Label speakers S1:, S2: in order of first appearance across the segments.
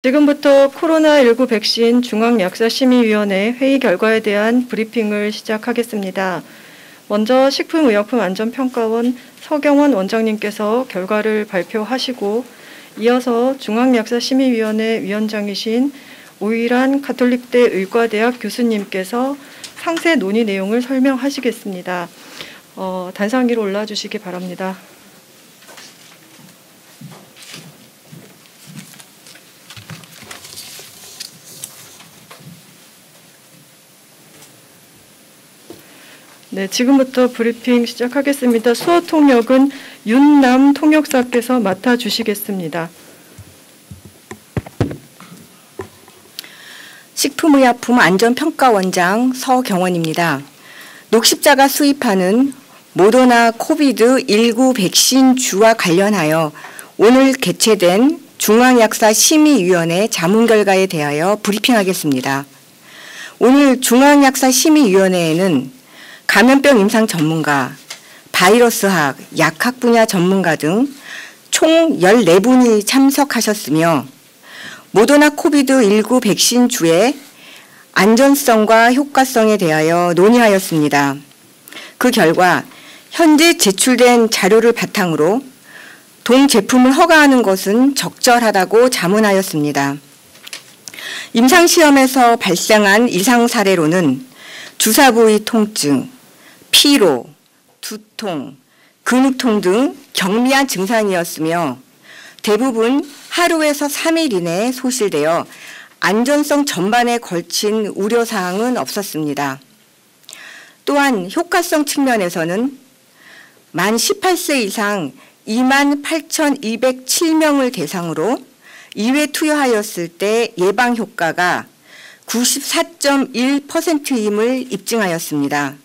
S1: 지금부터 코로나19 백신 중앙약사심의위원회 회의 결과에 대한 브리핑을 시작하겠습니다. 먼저 식품의약품안전평가원 서경원 원장님께서 결과를 발표하시고 이어서 중앙약사심의위원회 위원장이신 오일환 가톨릭대 의과대학 교수님께서 상세 논의 내용을 설명하시겠습니다. 단상 위로 올라주시기 바랍니다. 네, 지금부터 브리핑 시작하겠습니다. 수어 통역은 윤남 통역사께서 맡아주시겠습니다.
S2: 식품의약품안전평가원장 서경원입니다. 녹십자가 수입하는 모더나 코비드19 백신주와 관련하여 오늘 개최된 중앙약사심의위원회 자문 결과에 대하여 브리핑하겠습니다. 오늘 중앙약사심의위원회에는 감염병 임상 전문가, 바이러스학, 약학 분야 전문가 등 총 14분이 참석하셨으며 모더나 코비드19 백신주의 안전성과 효과성에 대하여 논의하였습니다. 그 결과 현재 제출된 자료를 바탕으로 동 제품을 허가하는 것은 적절하다고 자문하였습니다. 임상시험에서 발생한 이상 사례로는 주사 부위 통증, 피로, 두통, 근육통 등 경미한 증상이었으며 대부분 하루에서 3일 이내에 소실되어 안전성 전반에 걸친 우려사항은 없었습니다. 또한 효과성 측면에서는 만 18세 이상 28,207명을 대상으로 2회 투여하였을 때 예방 효과가 94.1%임을 입증하였습니다.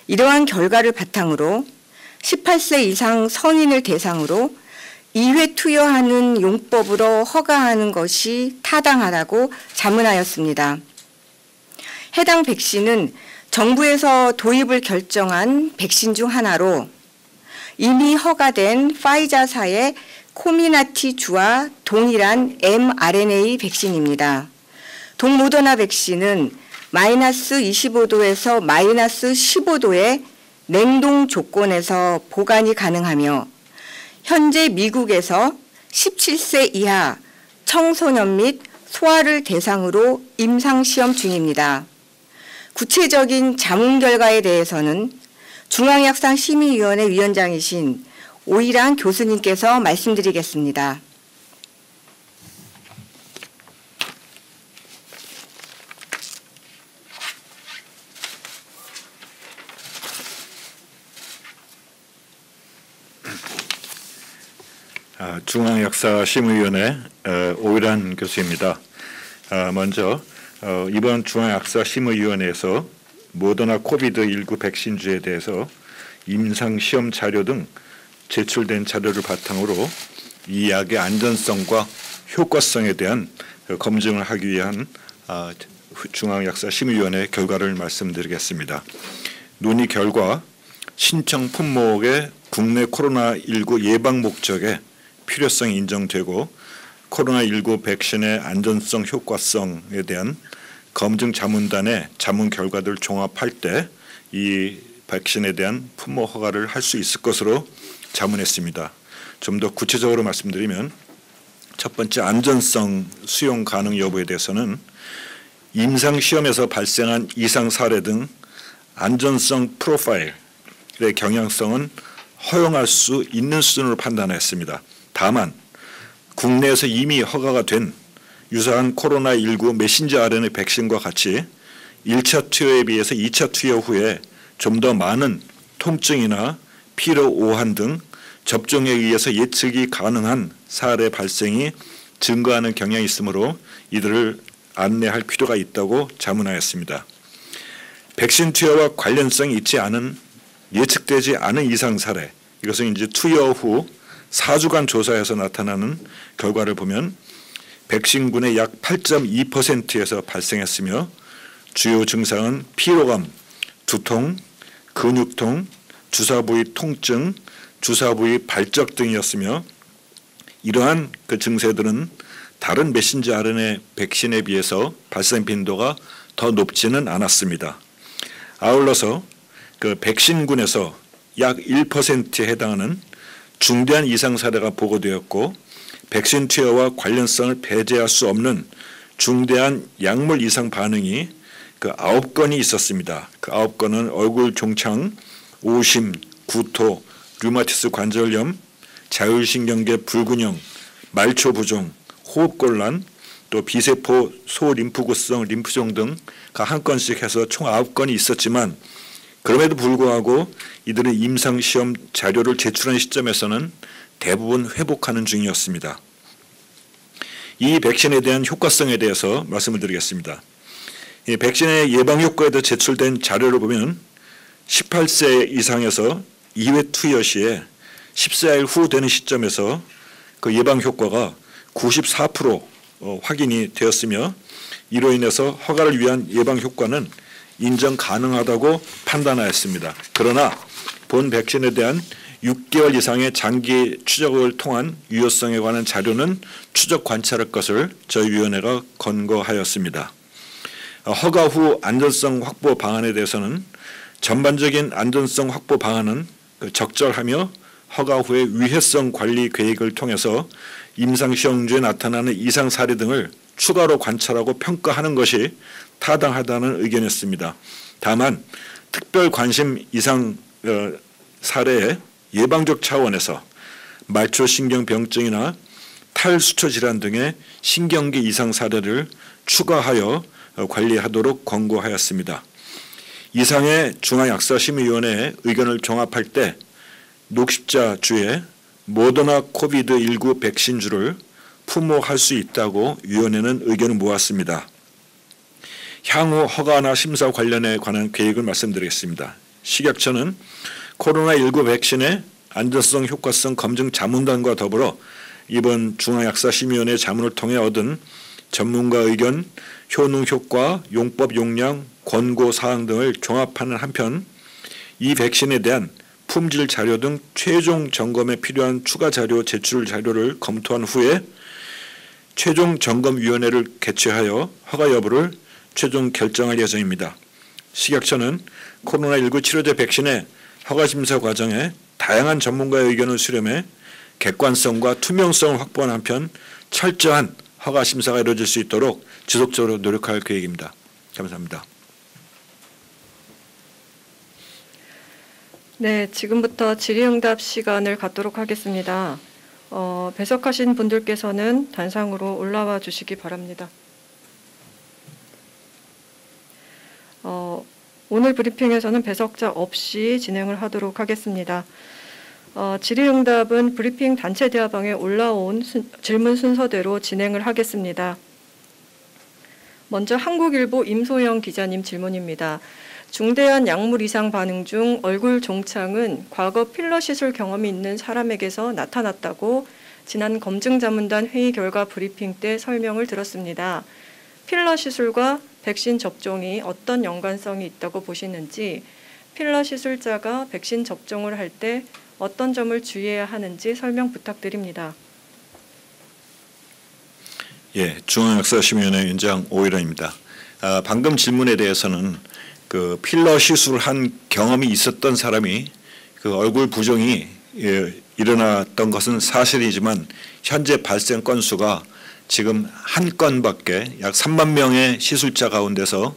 S2: 이러한 결과를 바탕으로 18세 이상 성인을 대상으로 2회 투여하는 용법으로 허가하는 것이 타당하다고 자문하였습니다. 해당 백신은 정부에서 도입을 결정한 백신 중 하나로 이미 허가된 파이자사의 코미나티주와 동일한 mRNA 백신입니다. 동모더나 백신은 마이너스 25도에서 마이너스 15도의 냉동 조건에서 보관이 가능하며 현재 미국에서 17세 이하 청소년 및 소아를 대상으로 임상시험 중입니다. 구체적인 자문 결과에 대해서는 중앙약사심의위원회 위원장이신 오일환 교수님께서 말씀드리겠습니다.
S3: 중앙약사심의위원회 오일환 교수입니다. 먼저 이번 중앙약사심의위원회에서 모더나 코비드19 백신주에 대해서 임상시험 자료 등 제출된 자료를 바탕으로 이 약의 안전성과 효과성에 대한 검증을 하기 위한 중앙약사심의위원회 결과를 말씀드리겠습니다. 논의 결과 신청 품목의 국내 코로나19 예방 목적에 필요성이 인정되고 코로나19 백신의 안전성, 효과성에 대한 검증 자문단의 자문 결과들을 종합할 때 이 백신에 대한 품목 허가를 할 수 있을 것으로 자문했습니다. 좀 더 구체적으로 말씀드리면 첫 번째 안전성 수용 가능 여부에 대해서는 임상시험에서 발생한 이상 사례 등 안전성 프로파일의 경향성은 허용할 수 있는 수준으로 판단했습니다. 다만 국내에서 이미 허가가 된 유사한 코로나19 메신저 RNA 백신과 같이 1차 투여에 비해서 2차 투여 후에 좀 더 많은 통증이나 피로, 오한 등 접종에 의해서 예측이 가능한 사례 발생이 증가하는 경향이 있으므로 이들을 안내할 필요가 있다고 자문하였습니다. 백신 투여와 관련성이 있지 않은 예측되지 않은 이상 사례, 이것은 이제 투여 후 4주간 조사에서 나타나는 결과를 보면 백신군의 약 8.2%에서 발생했으며 주요 증상은 피로감, 두통, 근육통, 주사 부위 통증, 주사 부위 발적 등이었으며 이러한 그 증세들은 다른 메신저 RNA 백신에 비해서 발생 빈도가 더 높지는 않았습니다. 아울러서 그 백신군에서 약 1%에 해당하는 중대한 이상 사례가 보고되었고 백신 투여와 관련성을 배제할 수 없는 중대한 약물 이상 반응이 그 9건이 있었습니다. 그 9건은 얼굴 종창, 오심, 구토, 류마티스 관절염, 자율신경계 불균형, 말초 부종, 호흡곤란, 또 비세포 소림프구성 림프종 등 각 한 건씩 해서 총 9건이 있었지만 그럼에도 불구하고 이들은 임상시험 자료를 제출한 시점에서는 대부분 회복하는 중이었습니다. 이 백신에 대한 효과성에 대해서 말씀을 드리겠습니다. 이 백신의 예방 효과에도 제출된 자료를 보면 18세 이상에서 2회 투여 시에 14일 후 되는 시점에서 그 예방 효과가 94% 확인이 되었으며 이로 인해서 허가를 위한 예방 효과는 인정 가능하다고 판단하였습니다. 그러나 본 백신에 대한 6개월 이상의 장기 추적을 통한 유효성에 관한 자료는 추적 관찰할 것을 저희 위원회가 권고하였습니다. 허가 후 안전성 확보 방안에 대해서는 전반적인 안전성 확보 방안은 적절하며 허가 후의 위해성 관리 계획을 통해서 임상시험 중에 나타나는 이상 사례 등을 추가로 관찰하고 평가하는 것이 타당하다는 의견이었습니다. 다만 특별 관심 이상 사례의 예방적 차원에서 말초신경병증이나 탈수초 질환 등의 신경계 이상 사례를 추가하여 관리하도록 권고하였습니다. 이상의 중앙약사심의위원회의 의견을 종합할 때 녹십자주에 모더나 코비드19 백신주를 품목할 수 있다고 위원회는 의견을 모았습니다. 향후 허가나 심사 관련에 관한 계획을 말씀드리겠습니다. 식약처는 코로나19 백신의 안전성 효과성 검증 자문단과 더불어 이번 중앙약사심의위원회 자문을 통해 얻은 전문가 의견, 효능 효과, 용법 용량, 권고 사항 등을 종합하는 한편 이 백신에 대한 품질 자료 등 최종 점검에 필요한 추가 자료 제출 자료를 검토한 후에 최종 점검위원회를 개최하여 허가 여부를 최종 결정할 예정입니다. 식약처는 코로나19 치료제 백신의 허가 심사 과정에 다양한 전문가의 의견을 수렴해 객관성과 투명성을 확보하는 한편 철저한 허가 심사가 이루어질 수 있도록 지속적으로 노력할 계획입니다. 감사합니다.
S1: 네, 지금부터 질의응답 시간을 갖도록 하겠습니다. 배석하신 분들께서는 단상으로 올라와 주시기 바랍니다. 오늘 브리핑에서는 배석자 없이 진행을 하도록 하겠습니다. 질의응답은 브리핑 단체 대화방에 올라온 질문 순서대로 진행을 하겠습니다. 먼저 한국일보 임소영 기자님 질문입니다. 중대한 약물 이상 반응 중 얼굴 종창은 과거 필러 시술 경험이 있는 사람에게서 나타났다고 지난 검증자문단 회의 결과 브리핑 때 설명을 들었습니다. 필러 시술과 백신 접종이 어떤 연관성이 있다고 보시는지, 필러 시술자가 백신 접종을 할 때 어떤 점을 주의해야 하는지 설명 부탁드립니다.
S3: 예, 중앙약사심의위원회 위원장 오일원입니다. 방금 질문에 대해서는 그 필러 시술을 한 경험이 있었던 사람이 그 얼굴 부종이 일어났던 것은 사실이지만 현재 발생 건수가 지금 한 건밖에 약 3만 명의 시술자 가운데서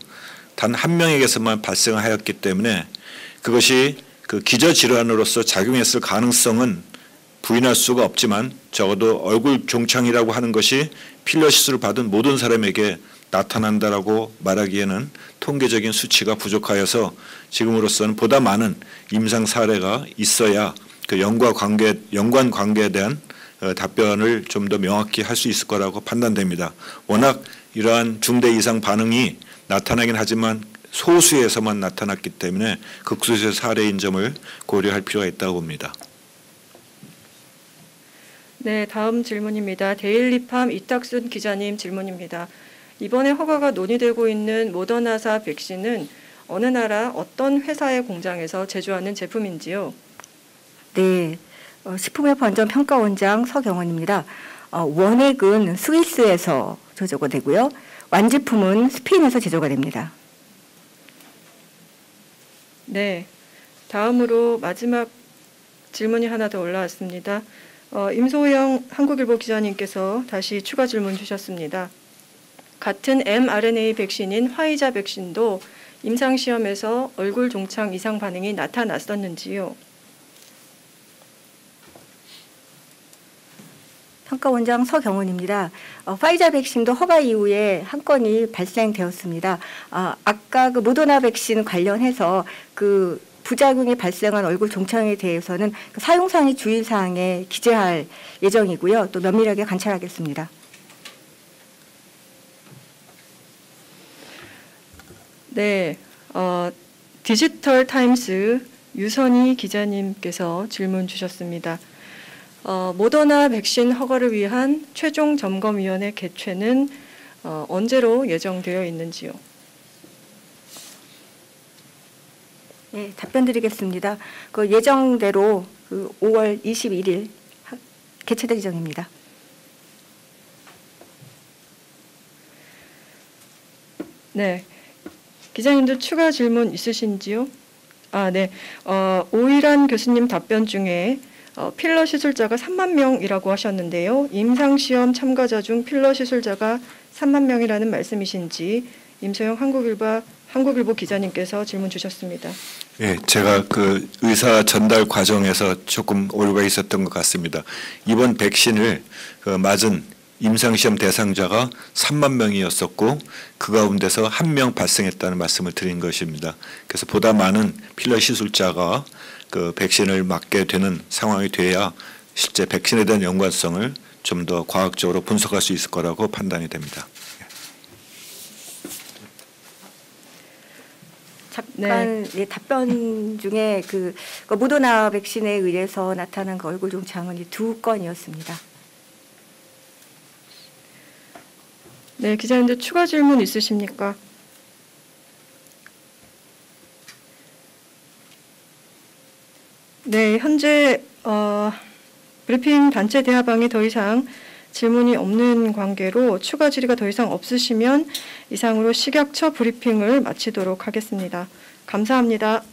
S3: 단 한 명에게서만 발생하였기 때문에 그것이 그 기저질환으로서 작용했을 가능성은 부인할 수가 없지만 적어도 얼굴 종창이라고 하는 것이 필러 시술을 받은 모든 사람에게 나타난다라고 말하기에는 통계적인 수치가 부족하여서 지금으로서는 보다 많은 임상 사례가 있어야 그 연관 관계에 대한 답변을 좀 더 명확히 할 수 있을 거라고 판단됩니다. 워낙 이러한 중대 이상 반응이 나타나긴 하지만 소수에서만 나타났기 때문에 극소수의 사례인 점을 고려할 필요가 있다고 봅니다.
S1: 네, 다음 질문입니다. 데일리팜 이탁순 기자님 질문입니다. 이번에 허가가 논의되고 있는 모더나사 백신은 어느 나라 어떤 회사의 공장에서 제조하는 제품인지요?
S2: 네, 식품의료안전평가원장 서경원입니다. 원액은 스위스에서 제조가 되고요. 완제품은 스페인에서 제조가 됩니다.
S1: 네, 다음으로 마지막 질문이 하나 더 올라왔습니다. 임소영 한국일보 기자님께서 다시 추가 질문 주셨습니다. 같은 mRNA 백신인 화이자 백신도 임상시험에서 얼굴 종창 이상 반응이 나타났었는지요?
S2: 평가원장 서경훈입니다. 파이자 백신도 허가 이후에 한 건이 발생되었습니다. 아까 그 모더나 백신 관련해서 그 부작용이 발생한 얼굴 종창에 대해서는 그 사용상의 주의사항에 기재할 예정이고요. 또 면밀하게 관찰하겠습니다.
S1: 네, 디지털 타임스 유선희 기자님께서 질문 주셨습니다. 모더나 백신 허가를 위한 최종 점검위원회 개최는 언제로 예정되어 있는지요?
S2: 네, 답변 드리겠습니다. 그 예정대로 그 5월 21일 개최될 예정입니다.
S1: 네, 기자님들 추가 질문 있으신지요? 네, 오일환 교수님 답변 중에 필러 시술자가 3만 명이라고 하셨는데요. 임상시험 참가자 중 필러 시술자가 3만 명이라는 말씀이신지 임소영 한국일보 기자님께서 질문 주셨습니다.
S3: 예, 제가 그 의사 전달 과정에서 조금 오류가 있었던 것 같습니다. 이번 백신을 맞은 임상시험 대상자가 3만 명이었었고 그 가운데서 1명 발생했다는 말씀을 드린 것입니다. 그래서 보다 많은 필러 시술자가 그 백신을 맞게 되는 상황이 돼야 실제 백신에 대한 연관성을 좀 더 과학적으로 분석할 수 있을 거라고 판단이 됩니다.
S2: 잠깐 네, 답변 중에 그 모더나 백신에 의해서 나타난 그 얼굴 종창은 2건이었습니다.
S1: 네, 기자님들 추가 질문 있으십니까? 네, 현재 브리핑 단체 대화방에 더 이상 질문이 없는 관계로 추가 질의가 더 이상 없으시면 이상으로 식약처 브리핑을 마치도록 하겠습니다. 감사합니다.